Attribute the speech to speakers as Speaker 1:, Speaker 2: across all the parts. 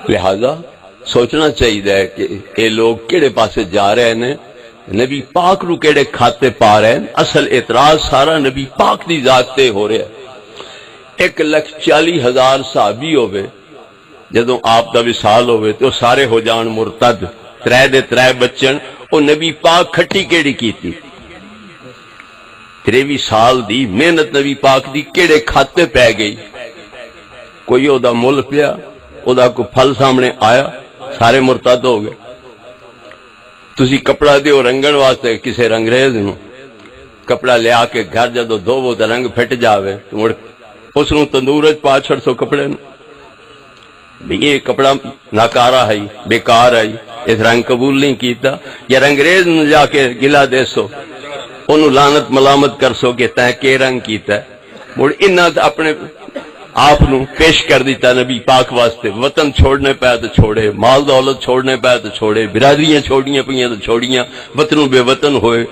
Speaker 1: لہذا سوچنا چاہیے کہ یہ لوگ کہڑے پاسے جا رہے ہیں، نبی پاک نو کہڑے کھاتے پا رہے ہیں۔ اصل اعتراض سارا نبی پاک دی ذات تے ہو رہا ہے۔ 1,40,000 صحابی ہوئے، جدوں آپ دا وصال ہوئے تو سارے ہو جان مرتد، ترے دے ترے بچن، او نبی پاک کھٹی کیڑی کیتی؟ 23 سال دی محنت نبی پاک دی کیڑے کھاتے پہ گئی؟ کوئی او دا مل پیا، او دا کوئی پھل سامنے آیا، سارے مرتد ہو گئے۔ تسی کپڑا دیو رنگن واسطے کسے رنگریز نو، کپڑا لیا کے گھر جدو دھوو تے رنگ پھٹ جاوے تو مڑ اس نو تندور وچ پا چھڑ سو کپڑے نو، یہ کپڑا ناکارا ہے، بیکار ہے، اس رنگ قبول نہیں کیتا، یا رنگریز نو جا کے گلا دے سو، انہوں لعنت ملامت کر سو کہ تیں کے رنگ کیتا ہے۔ مڑ انہاں اپنے آپ نو پیش کر دیتا نبی پاک واسطے، وطن چھوڑنے پہ تو چھوڑے، مال دولت چھوڑنے پہ تو چھوڑے، برادریاں چھوڑیاں پئیاں تو چھوڑیاں، وطنوں بے وطن ہوئے،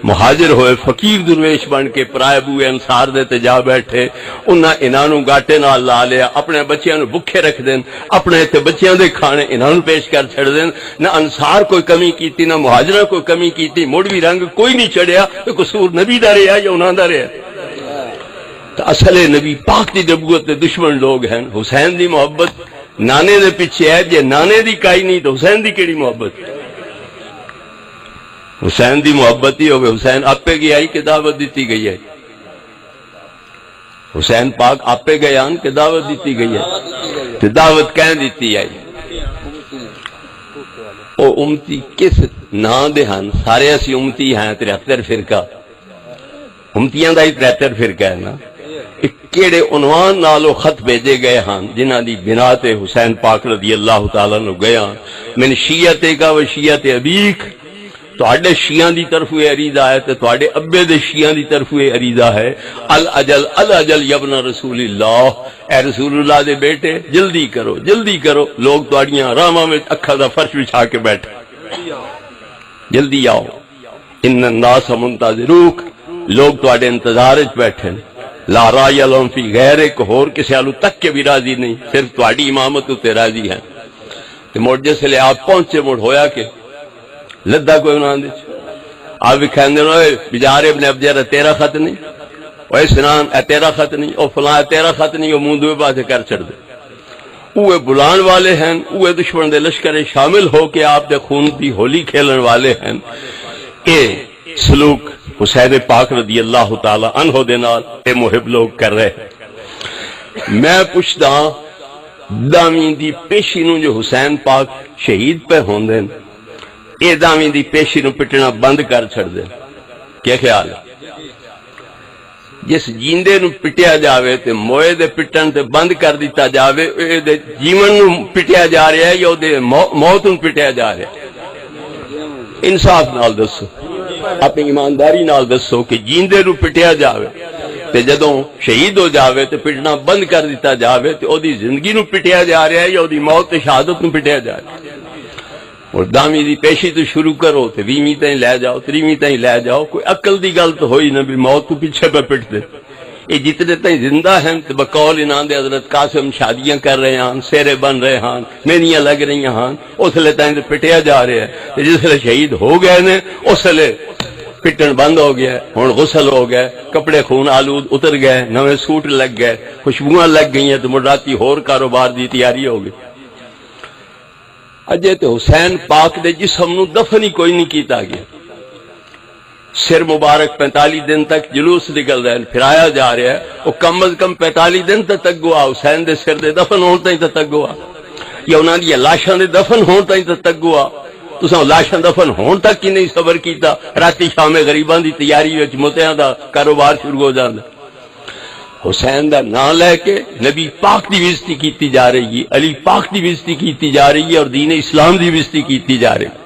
Speaker 1: مہاجر ہوئے، فقیر درویش بن کے پرائے بوئے انصار دے تے جا بیٹھے، انہاں انہاں نو گاٹے نال لا لیا، اپنے بچیاں نو بکھے رکھ دین، اپنے تے بچیاں دے کھانے انہاں نو پیش کر چھڑ دین، نہ انصار کوئی کمی کیتی نہ مہاجرہ کوئی کمی کیتی، مڑ بھی رنگ کوئی نہیں چڑھیا، تو قصور نبی دا رہا یا انہاں دا رہا؟ تو اصل نبی پاک دی نبوت دے دشمن لوگ ہیں۔ حسین دی محبت نانے دے پیچھے ہے، جے نانے دی کائی نہیں تو حسین دی کیڑی محبت؟ حسین دی محبت ہی ہوگی، حسین آپے گئی آئی کہ دعوت دیتی گئی ہے؟ حسین پاک آپے گئے آن کہ دعوت دیتی گئی ہے؟ تو دعوت کہیں دیتی آئی؟ او امتی کس نا دے ہن؟ سارے اسی امتی ہیں 73 فرقہ، امتیاں دا ہی 73 فرقہ ہے نا۔ کیڑے عنوان نالو خط بھیجے گئے ہاں جنہاں دی بنا تے حسین پاک رضی اللہ تعالیٰ نو گیا من شیعت کا و شیعت ابیک، تو اڈے شیعہ دی طرف یہ عریضہ ہے تو اڈے ابے دے شیعہ دی طرف یہ عریضہ ہے، الاجل الاجل یبن رسول اللہ، اے رسول اللہ دے بیٹے جلدی کرو جلدی کرو، لوگ تواڈیاں راہاں وچ اکھاں دا فرش بچھا کے بیٹھے، جلدی آؤ، ان الناس منتظروک، لوگ تواڈے انتظار وچ بیٹھے، لا رائے لهم فی غیرک، ہور کسی آلو تک کے بھی راضی نہیں، صرف تواڈی امامت تے راضی ہیں۔ تے مڑ جس لے آپ پہنچے مڑ ہویا کہ لدھا کوئی انہاں دے آپ بھی کہندے ہوئے بجار ابن ابجر تیرا خط نہیں، اوے سنان اے تیرا خط نہیں، او فلاں تیرا خط نہیں، او منہ دوے پاسے کر چھڑ دے۔ اوے بلان والے ہیں، اوے دشمن دے لشکر شامل ہو کے آپ دے خون دی ہولی کھیلن والے ہیں۔ اے سلوک حسین پاک رضی اللہ تعالی عنہ دے نال اے محب لوگ کر رہے ہیں۔ میں پوچھدا داویں دی پیشی نو جو حسین پاک شہید پہ ہوندے اے داویں دی پیشی نو پٹنا بند کر چھڑ دے، کیا خیال ہے؟ جس جیندے نو پٹیا جاوے تے موئے دے پٹن تے بند کر دیتا جاوے، اے دے جیون نو پٹیا جا رہا ہے یا دے موت نو پٹیا جا رہا ہے؟ انصاف نال دسو، اپنی ایمانداری نال دسو کہ جیندے نو پٹیا جاوے تے جدوں شہید ہو جاوے تے پٹنا بند کر دیتا جاوے تے او دی زندگی نو پٹیا جا رہا ہے یا او دی موت تے شہادت نو پٹیا جا رہا ہے؟ اور دامی دی پیشی تو شروع کرو تے 20ویں تائیں لے جاؤ، 30ویں تائیں لے جاؤ، کوئی عقل دی گل تو ہوئی نہ بھی موت تو پیچھے پہ پٹ دے۔ یہ جتنے تائیں زندہ ہیں تے بقول انہاں دے حضرت قاسم شادیاں کر رہے ہیں، سیرے بن رہے ہیں، مہنیاں لگ رہی ہیں، اس لئے تائیں پٹیا جا رہے ہیں، تے جس لئے شہید ہو گئے نے اس لئے پٹن بند ہو گیا، ہن غسل ہو گئے، کپڑے خون آلود اتر گئے، نویں سوٹ لگ گئے، خوشبوئاں لگ گئی ہیں، تو مراتی ہور کاروبار دی تیاری ہو گئی۔ اجے تے حسین پاک دے جسم نو دفن ہی کوئی نہیں کیتا گیا، سر مبارک 45 دن تک جلوس نکل رہے ہیں، پھرایا جا رہا ہے، وہ کم از کم 45 دن تک گوا حسین دے سر دے دفن ہون تائیں تک گوا، یا انہاں دی لاشاں دے دفن ہون تائیں تک گوا۔ تساں لاشاں دفن ہون تک کی نہیں صبر کیتا، راتی شام غریباں دی تیاری وچ متیاں دا کاروبار شروع ہو جاندا۔ حسین دا نام لے کے نبی پاک دی بےزتی کیتی جا رہی ہے، علی پاک دی بےزتی کیتی جا رہی ہے، اور دین اسلام دی بےزتی کیتی جا رہی ہے۔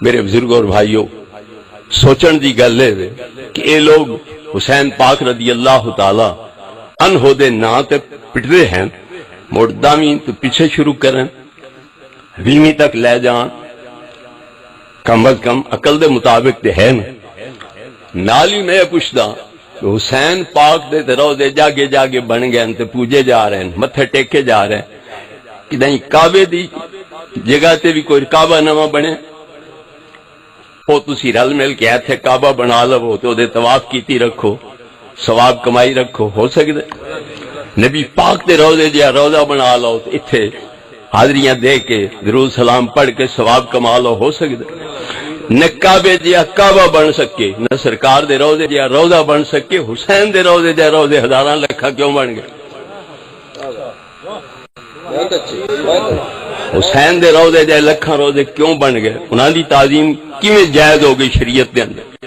Speaker 1: میرے بزرگوں اور بھائیوں، سوچن دی گل ہے کہ اے لوگ حسین پاک رضی اللہ تعالی عنہ دے نا تے پٹدے ہیں، مرداویں تو پیچھے شروع کریں، 20ویں تک لے جان، کم از کم عقل دے مطابق تے ہے نا۔ نالی میں پوچھدا حسین پاک دے روزے جاگے جاگے بن گئے تے پوجے جا رہے ہیں، متھے ٹیکے جا رہے ہیں، نہیں کعبے دی جگہ تے بھی کوئی کعبہ نواں بنے وہ تسی رل مل کے ایتھے کعبہ بنا لو تے اودے طواف کیتی رکھو ثواب کمائی رکھو ہو سکدا نبی پاک دے روضے جا روضہ بنا لو تے ایتھے حاضریاں دے کے درود سلام پڑھ کے ثواب کما لو ہو سکدا نہ کعبے جا کعبہ بن سکے نہ سرکار دے روضے جا روضہ بن سکے حسین دے روضے جا روضے ہزاراں لکھاں کیوں بن گئے حسین دے روضے جائے لکھاں روضے کیوں بن گئے انہاں دی تعظیم کیویں جائز ہو گئی شریعت دے اندر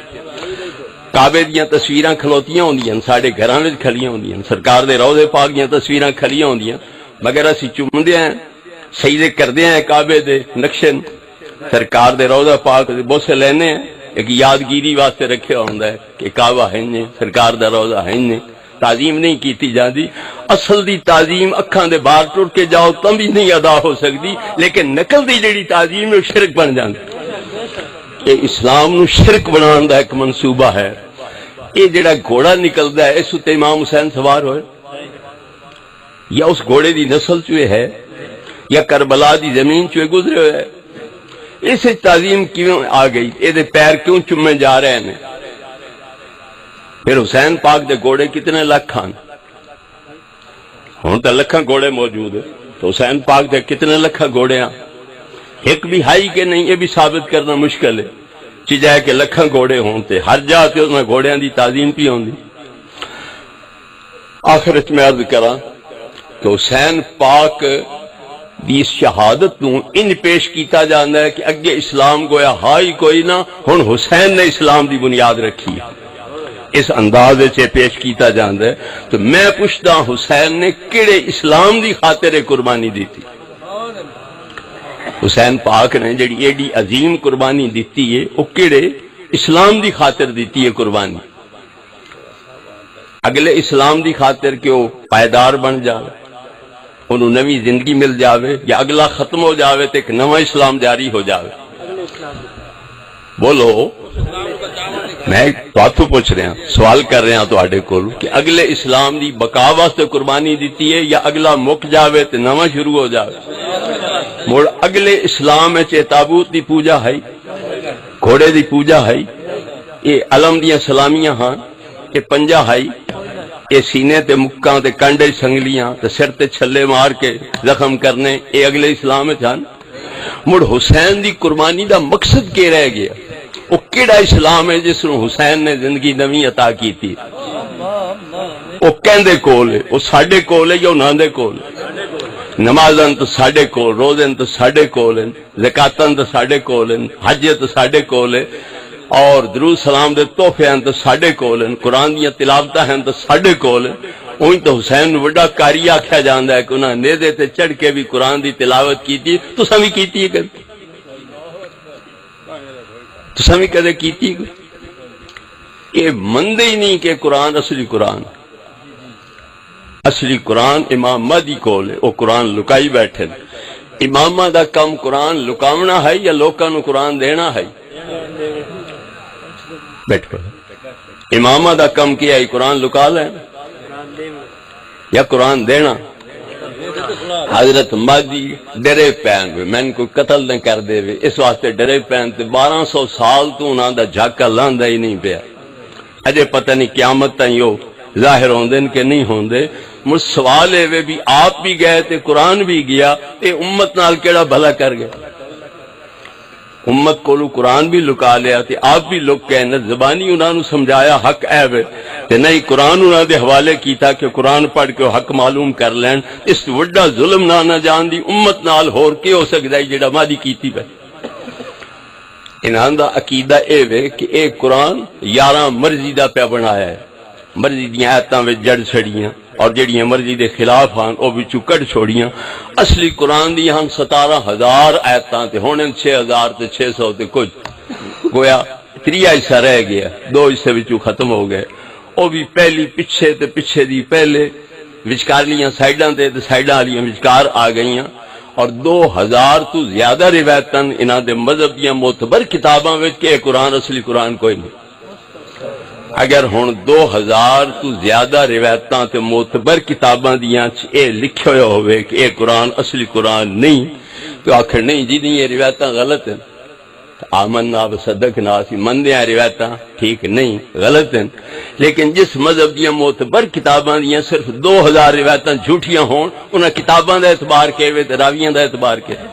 Speaker 1: کعبے دیاں تصویراں کھلوتیاں ہوندیاں ساڈے گھراں وچ کھڑیاں ہوندیاں سرکار دے روضے پاک دیاں تصویراں کھڑیاں ہوندیاں مگر اسی چومدے ہیں سجدے کردے ہیں کعبے دے نقشے سرکار دے روضہ پاک دے بوسے لینے ہیں ایک یادگیری واسطے رکھیا ہوندا ہے کہ کعبہ ہے نے سرکار دا روضہ ہے نے تعظیم نہیں کیتی جاندی اصل دی تعظیم اکھاں دے باہر ٹر کے جاؤ تم بھی نہیں ادا ہو سکتی لیکن نقل دی جڑی تعظیم ہے شرک بن جاندی یہ اسلام نو شرک بنان دا ایک منصوبہ ہے یہ جڑا گھوڑا نکلدا ہے اس تے امام حسین سوار ہوئے یا اس گھوڑے دی نسل چوئے ہے یا کربلا دی زمین چوئے گزرے ہوئے ہے اسے تعظیم کیوں آ گئی اے دے پیر کیوں چمے جا رہے ہیں پھر حسین پاک دے گھوڑے کتنے لاکھ ہیں ہوں تو لکھاں گھوڑے موجود ہیں تو حسین پاک دے کتنے لکھاں گھوڑے ہیں ایک بھی ہائی کہ نہیں یہ بھی ثابت کرنا مشکل ہے چیزیں کہ لکھاں گھوڑے ہوں تے ہر جا تے اس میں گھوڑیاں دی تعظیم پی ہوندی آخرت میں عرض کراں کہ حسین پاک دی شہادت نو ان پیش کیتا جاندا ہے کہ اگے اسلام گویا ہائی کوئی نہ ہن حسین نے اسلام دی بنیاد رکھی اس انداز سے پیش کیتا جاندا ہے تو میں پوچھتا حسین نے کیڑے اسلام دی خاطر قربانی دیتی حسین پاک نے جڑی ایڈی عظیم قربانی دیتی ہے وہ کیڑے اسلام دی خاطر دیتی ہے قربانی اگلے اسلام دی خاطر کہ وہ پائیدار بن جائے انہوں نوی زندگی مل جاوے یا اگلا ختم ہو جاوے تو ایک نواں اسلام جاری ہو جاوے بولو میں تو پوچھ رہا سوال کر رہا تو آڈے کول کہ اگلے اسلام دی بقا واسطے قربانی دیتی ہے یا اگلا مک جاوے تو نواں شروع ہو جاوے موڑ اگلے اسلام ہے تابوت دی پوجا ہے گھوڑے دی پوجا ہے یہ علم دیاں سلامیاں ہاں یہ پنجا ہے یہ سینے تے مکاں تے کنڈے سنگلیاں تے سر تے چھلے مار کے زخم کرنے یہ اگلے اسلام ہے جان مڑ حسین دی قربانی دا مقصد کیا رہ گیا وہ کیڑا اسلام ہے جس نو حسین نے زندگی نویں عطا کی تھی وہ کہندے کول ہے وہ ساڈے کول ہے یا انہاں دے کول نمازاں تو ساڈے کول روزے تو ساڈے کول ہیں زکاتاں تو ساڈے کول ہیں حج تو ساڈے کول ہے اور درود سلام دے تحفے ہیں تو ساڈے کول ہیں قرآن دیاں تلاوتاں ہیں تو ساڈے کول ہیں وہی تو حسین نو بڑا کاری آکھیا جاندا ہے کہ انہاں نیزے تے چڑھ کے بھی قرآن دی تلاوت کیتی تساں بھی کیتی ہے کدے تساں بھی کدے کیتی یہ مندے ہی نہیں کہ قرآن اصلی قرآن امام مہدی کول ہے وہ قرآن لکائی بیٹھے امامہ دا کم قرآن لکاونا ہے یا لوکاں نو قرآن دینا ہے بیٹھو امامہ دا کم کیا ہے قرآن لکا لیں یا قرآن دینا حضرت مہدی ڈرے پین میں ان کو قتل نہ کر دے اس واسطے ڈرے پین تے 1200 سال تو انہاں دا جھاکا لاندا ہی نہیں پیا اجے پتہ نہیں قیامت تائیں یو ظاہر ہوندے کہ نہیں ہوندے مجھ سوال ہے وہ بھی آپ بھی گئے تے قرآن بھی گیا تے امت نال کیڑا بھلا کر گئے امت کو قرآن بھی لکا لیا تے آپ بھی لک گئے نہ زبانی انہاں نو سمجھایا حق ہے وے تے نہیں قرآن انہاں دے حوالے کیتا کہ قرآن پڑھ کے حق معلوم کر لین اس وڈا ظلم نہ جان دی امت نال ہور کی ہو سکدا ہے جڑا مادی کیتی پے انہاں دا عقیدہ اے وے کہ اے قرآن 11 مرضی دا پیا بنایا ہے مرضی دیاں آیتاں وچ جڑ چھڑیاں اور جڑیاں مرضی دے خلاف ہن او وچوں کڈ چھوڑیاں اصلی قرآن دی ہن 17,000 آیتاں تے ہونے 6,000 تے 600 تے کچھ گویا 3 حصہ رہ گیا 2 حصے وچوں ختم ہو گئے او بھی پہلی پیچھے تے پیچھے دی پہلے وچکارلیاں سائیڈاں تے سائیڈاں والیاں وچکار آ گئیاں اور 2000 تو زیادہ روایتاں انہاں دے مذہب دیاں معتبر کتاباں وچ کہ قرآن اصلی قرآن کوئی نہیں اگر ہن 2000 تو زیادہ روایتاں تے معتبر کتاباں دیاں اے لکھیا ہویا ہوئے کہ اے قرآن اصلی قرآن نہیں، تو آخر نہیں جی نہیں یہ روایتاں غلط ہیں، آمنا وصدقنا سی مندے ہیں روایتاں ٹھیک نہیں غلط ہیں، لیکن جس مذہب دیاں معتبر کتاباں دیاں صرف 2000 روایتاں جھوٹیاں ہون، انہاں کتاباں دا اعتبار کیوے تے راویاں دا اعتبار کیوے؟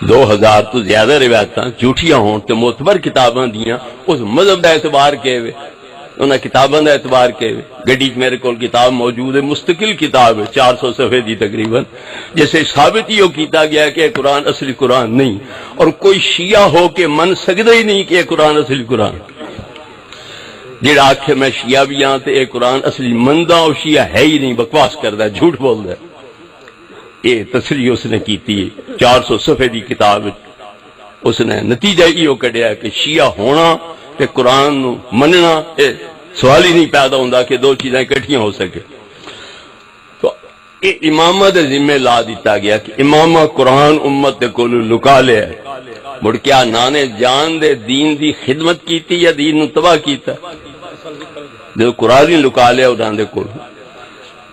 Speaker 1: 2000 تو زیادہ روایتاں جھوٹیاں ہون تے معتبر کتاباں دیاں اس مذہب دا اعتبار کیوے؟ انہاں کتاباں دا اعتبار کیوے؟ گڈی میرے کول کتاب موجود ہے، مستقل کتاب ہے 400 صفحے دی تقریباً، جیسے ثابت ہی کیتا گیا کہ قرآن اصلی قرآن نہیں، اور کوئی شیعہ ہو کے من سکدا ہی نہیں کہ یہ قرآن اصلی قرآن، جڑا آکھے میں شیعہ بھی ہاں تے یہ قرآن اصلی مندا او شیعہ ہے ہی نہیں، بکواس کردا ہے، جھوٹ بولدا ہے۔ یہ تصریح اس نے کیتی ہے 400 صفحے دی کتاب، اس نے نتیجہ یہ کڈیا کہ شیعہ ہونا تے قرآن نو مننا سوال ہی نہیں پیدا ہوندا کہ دو چیزیں اکٹھیاں ہو سکے۔ تو یہ امامہ دے ذمہ لا دیتا گیا کہ امامہ قرآن امت دے کولو لکا لیا ہے، مڑ کیا نانے جان دے دین دی خدمت کیتی یا دین نو تباہ کیتا؟ جو قرآن ہی لکا لیا انہاں دے کولو،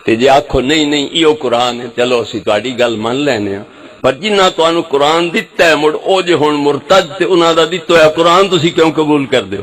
Speaker 1: تے جے آکھو نہیں نہیں ایو قرآن ہے، چلو اسی تہاڈی گل من لینے ہاں، پر جنہاں تانوں قرآن دتا ہے مڑ او جے ہن مرتد تے انہاں دا دتا ہویا قرآن تسی کیوں قبول کر دیو؟